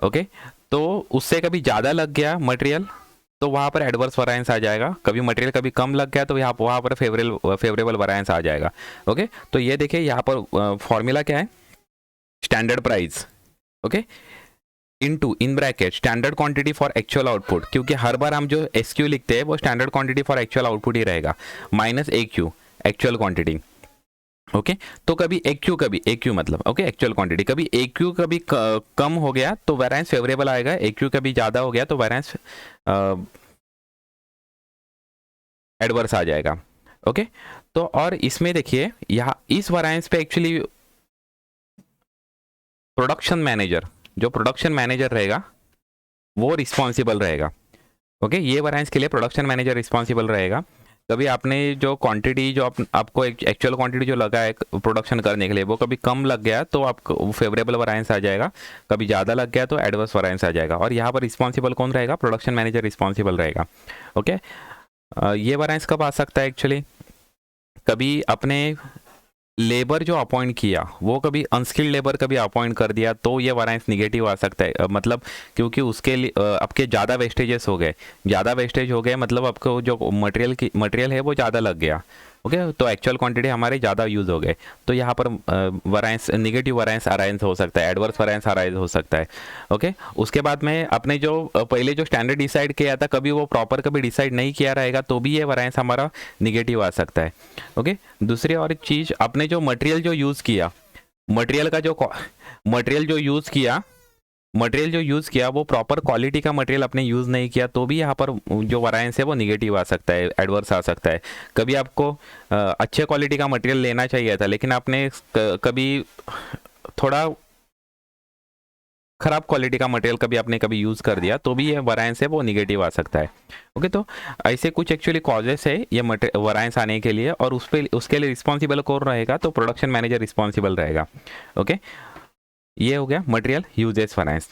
ओके, तो उससे कभी ज़्यादा लग गया मटेरियल तो वहाँ पर एडवर्स वैरिएंस आ जाएगा, कभी मटेरियल कभी कम लग गया तो वहाँ पर फेवरेबल वैरिएंस आ जाएगा। ओके, तो ये देखिए यहाँ पर फॉर्मूला क्या है, standard price okay into in bracket standard quantity for actual output, क्योंकि हर बार हम जो SQ लिखते हैं वो standard quantity for actual output ही रहेगा, minus AQ actual quantity. Okay, तो कभी AQ मतलब ओके एक्चुअल क्वांटिटी, कभी AQ कभी कम हो गया तो वैरिएंस फेवरेबल आएगा, AQ कभी ज़्यादा हो गया तो वैरिएंस एडवर्स आ जाएगा। ओके, तो और इसमें देखिए यहाँ इस वैरिएंस पे एक्चुअली प्रोडक्शन मैनेजर, जो प्रोडक्शन मैनेजर रहेगा वो रिस्पॉन्सिबल रहेगा। ओके, ये वैरिएंस के लिए प्रोडक्शन मैनेजर रिस्पॉन्सिबल रहेगा। कभी आपने जो क्वांटिटी जो आपको एक्चुअल क्वांटिटी जो लगा है प्रोडक्शन करने के लिए वो कभी कम लग गया तो आपको फेवरेबल वैरिएंस आ जाएगा, कभी ज़्यादा लग गया तो एडवर्स वैरिएंस आ जाएगा, और यहाँ पर रिस्पॉन्सिबल कौन रहेगा, प्रोडक्शन मैनेजर रिस्पॉन्सिबल रहेगा। ओके, ये वैरिएंस कब आ सकता है, एक्चुअली कभी अपने लेबर जो अपॉइंट किया वो कभी अनस्किल्ड लेबर कभी अपॉइंट कर दिया तो ये वैरिएंस निगेटिव आ सकता है, मतलब क्योंकि उसके लिए आपके ज़्यादा वेस्टेजेस हो गए, ज़्यादा वेस्टेज हो गए मतलब आपको जो मटेरियल है वो ज़्यादा लग गया। ओके, तो एक्चुअल क्वांटिटी हमारे ज़्यादा यूज़ हो गए, तो यहाँ पर वैरिएंस निगेटिव वैरिएंस अराइज हो सकता है, एडवर्स वैरिएंस अराइज हो सकता है। ओके, उसके बाद में आपने जो पहले जो स्टैंडर्ड डिसाइड किया था कभी वो प्रॉपर कभी डिसाइड नहीं किया रहेगा तो भी ये वैरिएंस हमारा निगेटिव आ सकता है। ओके, दूसरी और एक चीज़, आपने जो मटेरियल जो यूज़ किया, मटेरियल जो यूज़ किया वो प्रॉपर क्वालिटी का मटेरियल आपने यूज़ नहीं किया तो भी यहाँ पर जो वैरिएंस है वो निगेटिव आ सकता है, एडवर्स आ सकता है। कभी आपको अच्छे क्वालिटी का मटेरियल लेना चाहिए था लेकिन आपने कभी थोड़ा खराब क्वालिटी का मटेरियल कभी यूज़ कर दिया तो भी ये वैरिएंस है वो निगेटिव आ सकता है। ओके, तो ऐसे कुछ एक्चुअली कॉजेस है ये वैरिएंस आने के लिए, और उसके लिए रिस्पॉन्सिबल कौन रहेगा, तो प्रोडक्शन मैनेजर रिस्पॉन्सिबल रहेगा। ओके, ये हो गया मटेरियल यूजेस वैरिएंस।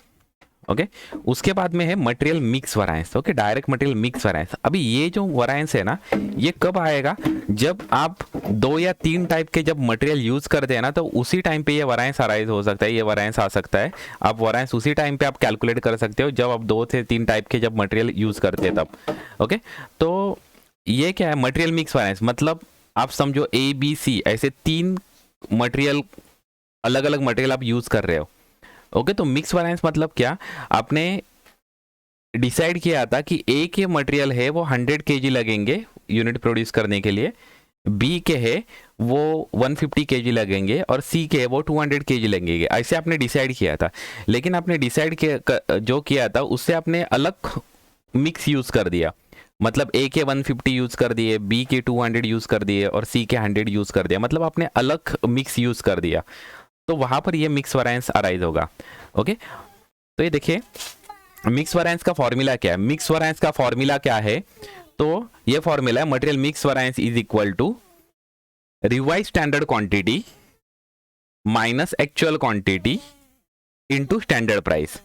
ओके, उसके बाद में है material mix variance. Okay, direct material mix variance. अभी ये जो वैरिएंस है ना ये कब आएगा, जब आप 2 या 3 टाइप के जब मटेरियल यूज करते हैं ना तो उसी टाइम पे ये वैरिएंस अराइज हो सकता है, ये वैरिएंस आ सकता है। आप वैरिएंस उसी टाइम पे आप कैलकुलेट कर सकते हो जब आप 2 से 3 टाइप के जब मटेरियल यूज करते हैं तब। ओके, तो ये क्या है मटेरियल मिक्स वैरिएंस, मतलब आप समझो ABC ऐसे 3 मटेरियल अलग अलग मटेरियल आप यूज कर रहे हो। ओके, तो मिक्स वैरिएंस मतलब क्या, आपने डिसाइड किया था कि ए के मटेरियल है वो 100 kg लगेंगे यूनिट प्रोड्यूस करने के लिए, बी के है वो 150 kg लगेंगे और सी के है वो 200 kg लगेंगे, ऐसे आपने डिसाइड किया था। लेकिन आपने डिसाइड जो किया था उससे आपने अलग मिक्स यूज़ कर दिया, मतलब ए के 150 यूज़ कर दिए, बी के 200 यूज़ कर दिए और सी के 100 यूज़ कर दिया, मतलब आपने अलग मिक्स यूज़ कर दिया, तो वहाँ पर ये मिक्स वेरिएंस अराइज होगा। ओके, तो ये देखिए मिक्स वेरिएंस का फॉर्मूला क्या है। मिक्स वेरिएंस का फॉर्मूला क्या है, तो ये फॉर्मूला है material mix variance is equal to revise standard quantity minus actual quantity into standard price,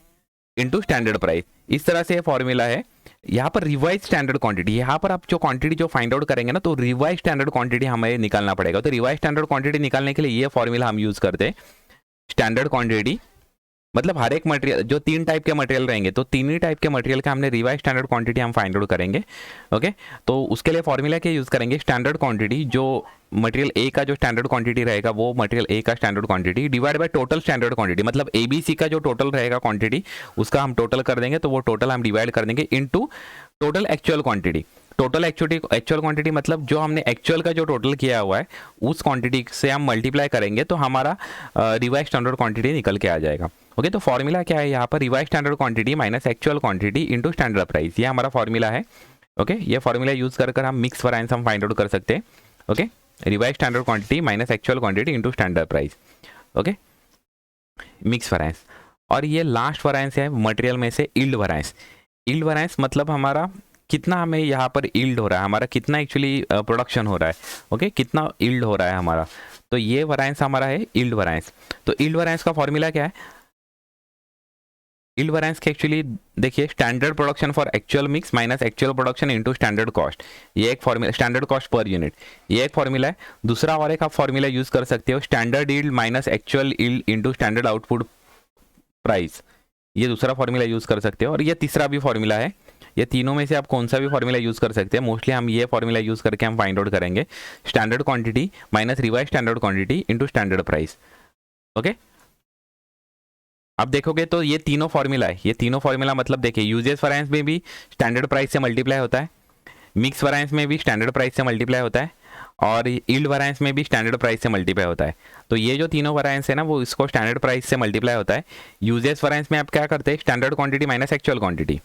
into standard price. इस तरह से ये फॉर्मूला है। यहाँ पर रिवाइज स्टैंडर्ड क्वांटिटी, यहाँ पर आप जो क्वांटिटी जो फाइंड आउट करेंगे ना, तो रिवाइज स्टैंडर्ड क्वांटिटी हमें निकालना पड़ेगा। तो रिवाइज स्टैंडर्ड क्वांटिटी निकालने के लिए ये फॉर्मूला हम यूज करते हैं। स्टैंडर्ड क्वांटिटी मतलब हर एक मटेरियल, जो 3 टाइप के मटेरियल रहेंगे तो 3 ही टाइप के मटेरियल का हमने रिवाइज स्टैंडर्ड क्वांटिटी हम फाइंड आउट करेंगे। ओके, तो उसके लिए फॉर्मूला क्या यूज करेंगे, स्टैंडर्ड क्वांटिटी, जो मटेरियल ए का जो स्टैंडर्ड क्वांटिटी रहेगा वो मटेरियल ए का standard quantity divide by total standard quantity, मतलब एबीसी का जो टोटल रहेगा क्वांटिटी उसका हम टोटल कर देंगे, तो वो टोटल हम डिवाइड कर देंगे into total actual quantity. Total actual quantity मतलब जो हमने एक्चुअल का जो टोटल किया हुआ है उस क्वांटिटी से हम मल्टीप्लाई करेंगे तो हमारा रिवाइज स्टैंडर्ड क्वांटिटी निकल के आ जाएगा। ओके, तो फॉर्मूला क्या है यहाँ पर, revise standard quantity minus actual quantity into standard price, ये हमारा फॉर्मूला है। ओके, ये फॉर्मूला यूज कर हम मिक्स वेरिएंस हम फाइंड आउट कर सकते हैं। Okay, revise standard quantity minus actual quantity into standard price. Okay, mix variance. और ये लास्ट वेरिएंस है मटेरियल में से यील्ड वेरिएंस। यील्ड वेरिएंस मतलब हमारा कितना हमें यहाँ पर यील्ड हो रहा है, हमारा कितना एक्चुअली प्रोडक्शन हो रहा है। ओके, कितना यील्ड हो रहा है हमारा, तो ये वेरिएंस हमारा है यील्ड वेरिएंस। तो यील्ड वेरिएंस का फॉर्मूला क्या है, यील्ड वेरिएंस के एक्चुअली देखिए standard production for actual mix minus actual production into standard cost, ये एक formula, standard cost per unit, ये एक फॉर्मूला है। दूसरा और एक आप फॉर्मूला यूज कर सकते हो, standard yield minus actual yield into standard output price, ये दूसरा फॉर्मूला यूज कर सकते हो। और ये तीसरा भी फॉर्मूला है। ये तीनों में से आप कौन सा भी फॉर्मूला यूज कर सकते हैं, मोस्टली हम ये फॉर्मूला यूज करके हम फाइंड आउट करेंगे, standard quantity minus revise standard quantity into standard price. Okay, अब देखोगे तो ये तीनों फॉर्मूला है, ये तीनों फॉर्मूला मतलब देखिए यूजेस वेरिएंस में भी स्टैंडर्ड प्राइस से मल्टीप्लाई होता है, मिक्स वेरिएंस में भी स्टैंडर्ड प्राइस से मल्टीप्लाई होता है, और यील्ड वेरिएंस में भी स्टैंडर्ड प्राइस से मल्टीप्लाई होता है। तो ये जो तीनों वेरिएंस है ना वो इसको स्टैंडर्ड प्राइस से मल्टीप्लाई होता है। यूजेस वेरिएंस में आप क्या करते हैं, standard quantity minus actual quantity.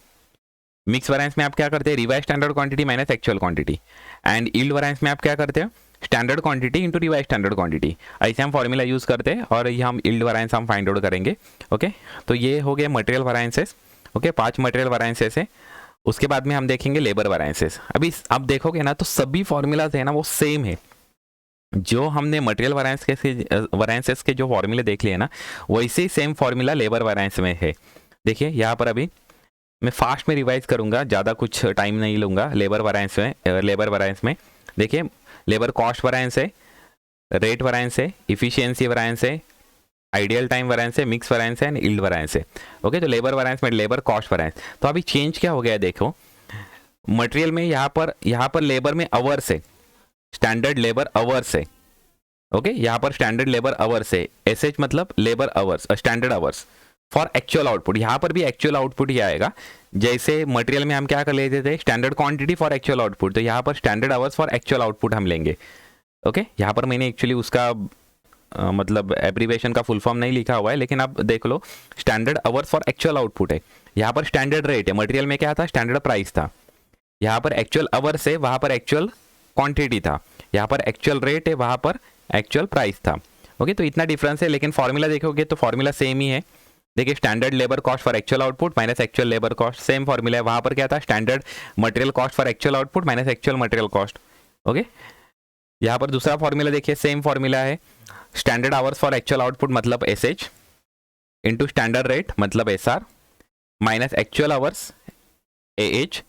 Mix variance में आप क्या करते हैं, revise standard quantity minus actual quantity. And yield variance में आप क्या करते हैं, standard quantity into revise standard quantity. ऐसे हम फॉर्मूला यूज करते हैं और ये हम यील्ड वेरिएंस हम फाइंड आउट करेंगे। ओके, तो ये हो गए material variances. Okay, 5 material variances है। उसके बाद में हम देखेंगे लेबर वेरिएंसेस। अभी आप देखोगे ना तो सभी फॉर्मूलाज है ना वो सेम है, जो हमने मटेरियल वेरिएंसेस के जो फॉर्मूले देख लिए ना वैसे ही सेम फॉर्मूला लेबर वेरिएंस में है। देखिए यहाँ पर अभी मैं फास्ट में रिवाइज करूंगा, ज़्यादा कुछ टाइम नहीं लूंगा। लेबर वेरिएंस में देखिए लेबर कॉस्ट वेरिएंस है, रेट वेरिएंस है, इफिशियंसी वेरिएंस है, आइडियल टाइम वेरिएंस है, मिक्स वेरिएंस है एंड यील्ड वेरिएंस है। ओके, तो लेबर वेरिएंस में लेबर कॉस्ट वेरिएंस। तो अभी चेंज क्या हो गया है देखो, मटेरियल में यहाँ पर लेबर में अवर्स है, स्टैंडर्ड लेबर अवर्स है। ओके, यहाँ पर स्टैंडर्ड लेबर अवर्स है, एसएच मतलब labour hours, standard hours for actual output. यहाँ पर भी एक्चुअल आउटपुट ही आएगा। जैसे मटेरियल में हम क्या कर लेते थे, standard quantity for actual output, तो यहाँ पर standard hours for actual output हम लेंगे। ओके, यहाँ पर मैंने एक्चुअली उसका मतलब एब्रीवेशन का फुल फॉर्म नहीं लिखा हुआ है, लेकिन आप देख लो standard hours for actual output है। यहाँ पर स्टैंडर्ड रेट है, मटेरियल में क्या था, स्टैंडर्ड प्राइस था। यहाँ पर एक्चुअल आवर्स है, वहाँ पर एक्चुअल क्वांटिटी था। यहाँ पर एक्चुअल रेट है, वहाँ पर एक्चुअल प्राइस था। ओके, तो इतना डिफरेंस है, लेकिन फॉर्मूला देखोगे तो फॉर्मूला सेम ही है। देखिए standard labour cost for actual output minus actual labour cost, same formula है। वहाँ पर क्या था, standard material cost for actual output minus actual material cost. Okay, यहाँ पर दूसरा फॉर्मूला देखिए सेम फॉर्मूला है, standard hours for actual output मतलब एसएच इंटू स्टैंडर्ड रेट मतलब SR minus actual hours AH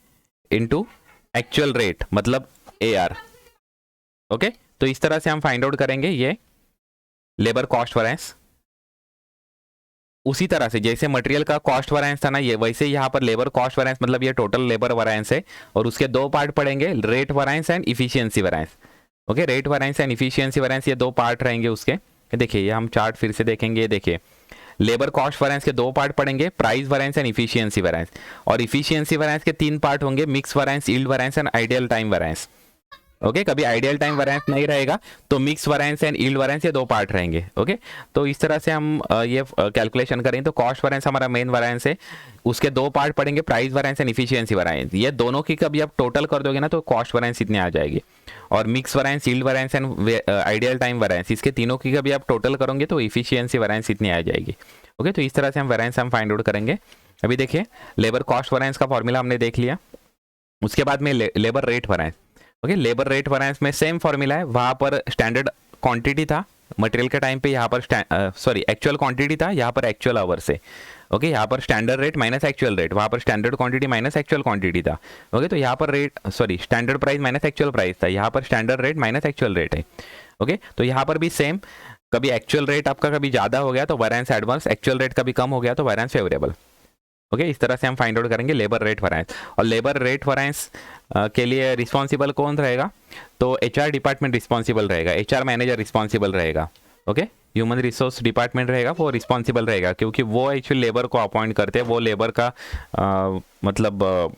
into actual rate मतलब AR. Okay, तो इस तरह से हम फाइंड आउट करेंगे ये लेबर कॉस्ट वेरिएंस। उसी तरह से जैसे मटेरियल का कॉस्ट वेरिएंस था ना ये, वैसे यहाँ पर लेबर कॉस्ट वेरिएंस मतलब ये टोटल लेबर वेरिएंस है, और उसके 2 पार्ट पड़ेंगे, rate variance and efficiency variance. Okay, rate variance and efficiency variance ये 2 पार्ट रहेंगे उसके। देखिए ये हम चार्ट फिर से देखेंगे। देखिए लेबर कॉस्ट वेरिएंस के 2 पार्ट पढ़ेंगे, price variance and efficiency variance. और इफिशियंसी वेरिएंस के 3 पार्ट होंगे, mix variance, yield variance and ideal time variance. Okay, कभी आइडियल टाइम वेरिएंस नहीं रहेगा तो mix variance and yield variance, ये 2 पार्ट रहेंगे। ओके, तो इस तरह से हम ये कैलकुलेशन करेंगे। तो कॉस्ट वेरिएंस हमारा मेन वेरिएंस है, उसके 2 पार्ट पड़ेंगे, price variance and efficiency variance. ये दोनों की कभी आप टोटल कर दोगे ना तो कॉस्ट वेरिएंस इतनी आ जाएगी। और mix variance, yield variance and ideal time variance, इसके तीनों की कभी आप टोटल करोगे तो इफिशियंसी वेरिएंस इतनी आ जाएगी। ओके, तो इस तरह से हम वेरिएंस हम फाइंड आउट करेंगे। अभी देखिए, लेबर कॉस्ट वेरिएंस का फॉर्मूला हमने देख लिया। उसके बाद में labour rate variance. Okay, labour rate variance में सेम फॉर्मूला है, वहाँ पर स्टैंडर्ड क्वांटिटी था मटेरियल के टाइम पे, यहाँ पर सॉरी एक्चुअल क्वांटिटी था, यहाँ पर एक्चुअल आवर्स है। ओके, यहाँ पर standard rate minus actual rate, वहाँ पर standard quantity minus actual quantity था। ओके, तो यहाँ पर rate sorry standard price minus actual price था, यहाँ पर standard rate minus actual rate है। ओके, तो यहाँ पर भी सेम, कभी एक्चुअल रेट आपका कभी ज़्यादा हो गया तो वेरिएंस एडवांस, एक्चुअल रेट कभी कम हो गया तो वेरिएंस फेवरेबल। ओके, इस तरह से हम फाइंड आउट करेंगे लेबर रेट वेरिएंस। और लेबर रेट वेरिएंस के लिए रिस्पॉन्सिबल कौन रहेगा, तो एचआर डिपार्टमेंट रिस्पॉन्सिबल रहेगा, एचआर मैनेजर रिस्पॉन्सिबल रहेगा। ओके, ह्यूमन रिसोर्स डिपार्टमेंट रहेगा, वो रिस्पॉन्सिबल रहेगा, क्योंकि वो एक्चुअली लेबर को अपॉइंट करते हैं। वो लेबर का मतलब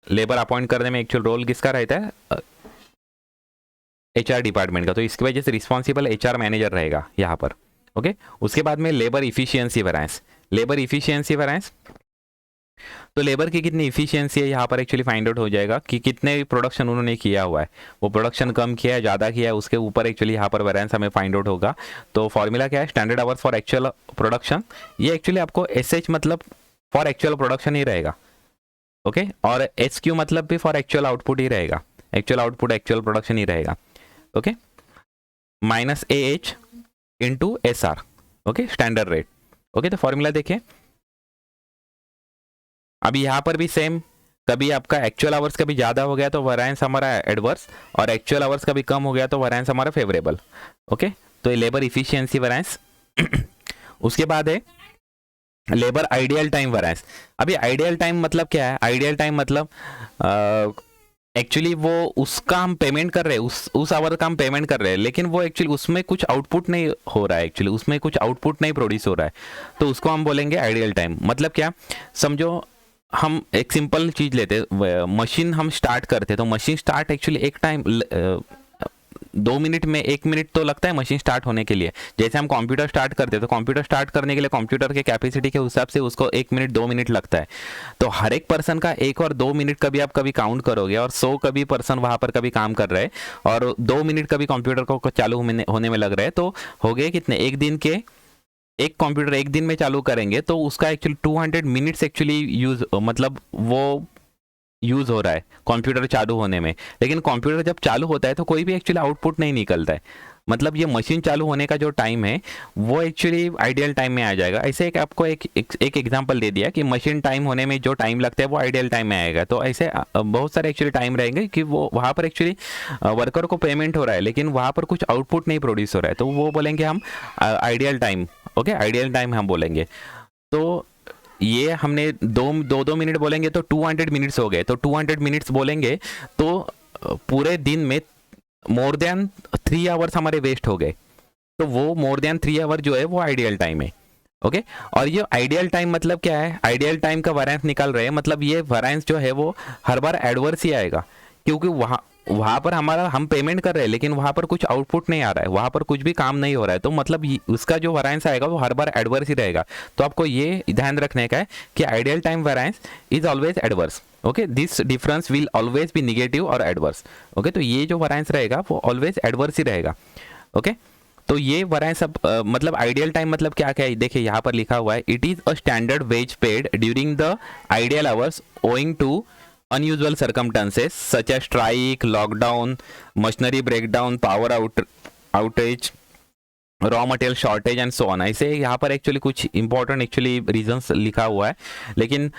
लेबर अपॉइंट करने में एक्चुअल रोल किसका रहता है, एचआर डिपार्टमेंट का। तो इसकी वजह से रिस्पॉन्सिबल एचआर मैनेजर रहेगा यहाँ पर। ओके, उसके बाद में labour efficiency variance. Labour efficiency variance, तो लेबर की कितनी इफिशियंसी है यहाँ पर एक्चुअली फाइंड आउट हो जाएगा कि कितने प्रोडक्शन उन्होंने किया हुआ है, वो प्रोडक्शन कम किया है, ज़्यादा किया है, उसके ऊपर एक्चुअली यहाँ पर वेरिएंस हमें फाइंड आउट होगा। तो फॉर्मूला क्या है, standard hours for actual production. ये एक्चुअली आपको एसएच मतलब फॉर एक्चुअल प्रोडक्शन ही रहेगा। ओके, और एसक्यू मतलब भी फॉर एक्चुअल आउटपुट ही रहेगा, एक्चुअल आउटपुट एक्चुअल प्रोडक्शन ही रहेगा। Okay, minus AH into SR। Okay, standard rate. Okay, तो फॉर्मूला देखिए, अभी यहाँ पर भी सेम, कभी आपका एक्चुअल आवर्स कभी ज़्यादा हो गया तो वेरिएंस हमारा एडवर्स, और एक्चुअल आवर्स कभी कम हो गया तो वेरिएंस हमारा फेवरेबल। ओके, तो ये लेबर इफिशियंसी वेरिएंस। उसके बाद है लेबर आइडियल टाइम वेरिएंस। अभी आइडियल टाइम मतलब क्या है, आइडियल टाइम मतलब एक्चुअली वो उसका हम पेमेंट कर रहे हैं, उस आवर का हम पेमेंट कर रहे हैं, लेकिन वो एक्चुअली उसमें कुछ आउटपुट नहीं हो रहा है, एक्चुअली उसमें कुछ आउटपुट नहीं प्रोड्यूस हो रहा है, तो उसको हम बोलेंगे आइडियल टाइम। मतलब क्या, समझो हम एक सिंपल चीज़ लेते, मशीन हम स्टार्ट करते, तो मशीन स्टार्ट एक्चुअली एक टाइम 2 मिनट में 1 मिनट तो लगता है मशीन स्टार्ट होने के लिए। जैसे हम कंप्यूटर स्टार्ट करते हैं तो कंप्यूटर स्टार्ट करने के लिए कंप्यूटर के कैपेसिटी के हिसाब से उसको 1 मिनट 2 मिनट लगता है। तो हर एक पर्सन का 1 और 2 मिनट कभी आप कभी काउंट करोगे, और 100 कभी पर्सन वहाँ पर कभी काम कर रहे हैं और 2 मिनट कभी कंप्यूटर को चालू होने में लग रहा है, तो हो गए कितने, एक दिन के, एक कंप्यूटर एक दिन में चालू करेंगे तो उसका एक्चुअली 200 मिनट्स एक्चुअली यूज मतलब वो यूज़ हो रहा है कंप्यूटर चालू होने में। लेकिन कंप्यूटर जब चालू होता है तो कोई भी एक्चुअली आउटपुट नहीं निकलता है, मतलब ये मशीन चालू होने का जो टाइम है वो एक्चुअली आइडियल टाइम में आ जाएगा। ऐसे एक आपको एक एग्जांपल दे दिया कि मशीन टाइम होने में जो टाइम लगता है वो आइडियल टाइम में आएगा। तो ऐसे बहुत सारे एक्चुअली टाइम रहेंगे कि वो वहाँ पर एक्चुअली वर्कर को पेमेंट हो रहा है लेकिन वहाँ पर कुछ आउटपुट नहीं प्रोड्यूस हो रहा है, तो वो बोलेंगे हम ideal time. Okay, ideal time हम बोलेंगे। तो ये हमने दो मिनट बोलेंगे तो 200 मिनट्स हो गए, तो 200 मिनट्स बोलेंगे तो पूरे दिन में मोर देन 3 आवर्स हमारे वेस्ट हो गए, तो वो मोर देन 3 आवर जो है वो आइडियल टाइम है। ओके, और ये आइडियल टाइम मतलब क्या है, आइडियल टाइम का वेरिएंस निकाल रहे हैं, मतलब ये वेरिएंस जो है वो हर बार एडवर्स ही आएगा, क्योंकि वहाँ पर हमारा हम पेमेंट कर रहे हैं लेकिन वहाँ पर कुछ आउटपुट नहीं आ रहा है, वहाँ पर कुछ भी काम नहीं हो रहा है, तो मतलब उसका जो वेरिएंस आएगा वो हर बार एडवर्स ही रहेगा। तो आपको ये ध्यान रखने का है कि ideal time variance is always adverse. Okay, this difference will always be negative और एडवर्स। ओके, तो ये जो वेरिएंस रहेगा वो ऑलवेज एडवर्स ही रहेगा। ओके, तो ये वेरिएंस अब मतलब आइडियल टाइम मतलब क्या क्या है, देखिए यहाँ पर लिखा हुआ है, it is a standard wage paid during the ideal hours owing to unusual circumstances such as strike, lockdown, machinery breakdown, power outage, raw material shortage and so on. ऐसे यहाँ पर एक्चुअली कुछ इंपॉर्टेंट एक्चुअली रीजंस लिखा हुआ है, लेकिन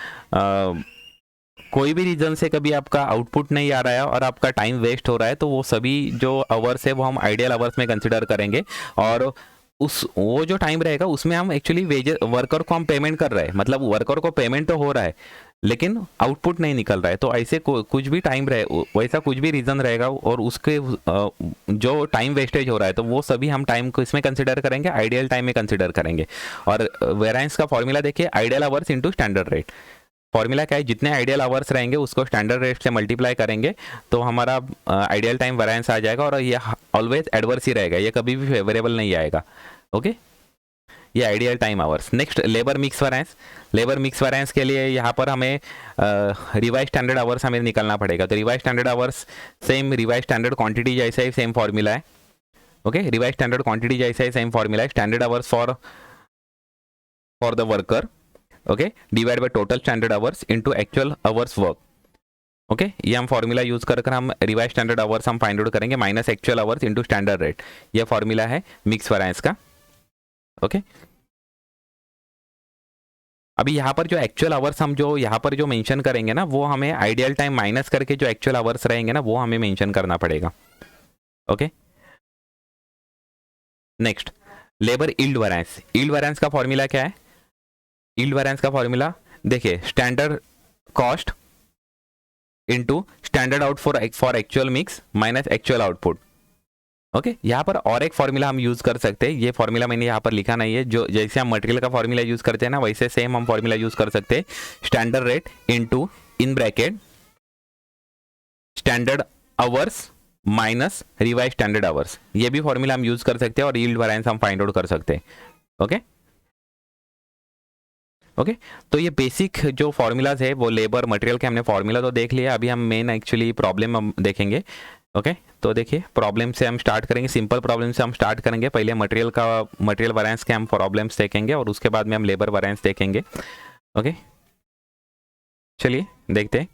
कोई भी रीजन से कभी आपका आउटपुट नहीं आ रहा है और आपका टाइम वेस्ट हो रहा है तो वो सभी जो आवर्स है वो हम आइडियल आवर्स में कंसिडर करेंगे, और वो जो टाइम रहेगा उसमें हम एक्चुअली वेजेस वर्कर को हम पेमेंट कर रहे हैं, मतलब वर्कर को पेमेंट तो हो रहा है लेकिन आउटपुट नहीं निकल रहा है। तो ऐसे कुछ भी टाइम रहे, वैसा कुछ भी रीज़न रहेगा और उसके जो टाइम वेस्टेज हो रहा है तो वो सभी हम टाइम को इसमें कंसिडर करेंगे, आइडियल टाइम में कंसिडर करेंगे। और वेरिएंस का फॉर्मूला देखिए, ideal hours into standard rate. Formula क्या है, जितने आइडियल आवर्स रहेंगे उसको स्टैंडर्ड रेट से मल्टीप्लाई करेंगे तो हमारा आइडियल टाइम वेरिएंस आ जाएगा, और ये ऑलवेज एडवर्स ही रहेगा, ये कभी भी फेवरेबल नहीं आएगा। ओके, ये ideal time hours. Next labour mix variance. Labour mix variance के लिए यहाँ पर हमें रिवाइज स्टैंडर्ड आवर्स हमें निकालना पड़ेगा। तो revise standard hours same revise standard quantity जैसा ही सेम फॉर्मूला है। ओके, रिवाइज स्टैंडर्ड क्वांटिटी जैसा ही सेम फॉर्मूला है, standard hours for the worker, okay, divide by total standard hours into actual hours work. Okay, ये हम formula use कर हम revise standard hours हम find out करेंगे, minus actual hours into standard rate. ये formula है mix variance का। Okay, अभी यहाँ पर जो एक्चुअल आवर्स हम जो यहाँ पर जो मेंशन करेंगे ना, वो हमें आइडियल टाइम माइनस करके जो एक्चुअल आवर्स रहेंगे ना वो हमें मेंशन करना पड़ेगा। Okay, next labour yield variance. Yield variance का फॉर्मूला क्या है? यील्ड वेरिएंस का फॉर्मूला देखिए, standard cost into standard out for actual mix minus actual output. Okay, यहाँ पर और एक फॉर्मूला हम यूज कर सकते हैं, ये फॉर्मूला मैंने यहाँ पर लिखा नहीं है, जो जैसे हम मटेरियल का फॉर्मूला यूज करते हैं ना वैसे सेम हम फॉर्मूला यूज कर सकते हैं, standard rate into in bracket standard hours minus revise standard hours. ये भी फॉर्मूला हम यूज कर सकते हैं और यील्ड वेरिएंस हम फाइंड आउट कर सकते हैं। ओके ओके, तो ये बेसिक जो फॉर्मूलाज है वो लेबर मटेरियल के हमने फॉर्मूला तो देख लिया। अभी हम मेन एक्चुअली प्रॉब्लम हम देखेंगे। ओके, तो देखिए प्रॉब्लम से हम स्टार्ट करेंगे, सिंपल प्रॉब्लम से हम स्टार्ट करेंगे। पहले मटेरियल वेरिएंस के हम प्रॉब्लम्स देखेंगे और उसके बाद में हम लेबर वेरिएंस देखेंगे। ओके, चलिए देखते हैं।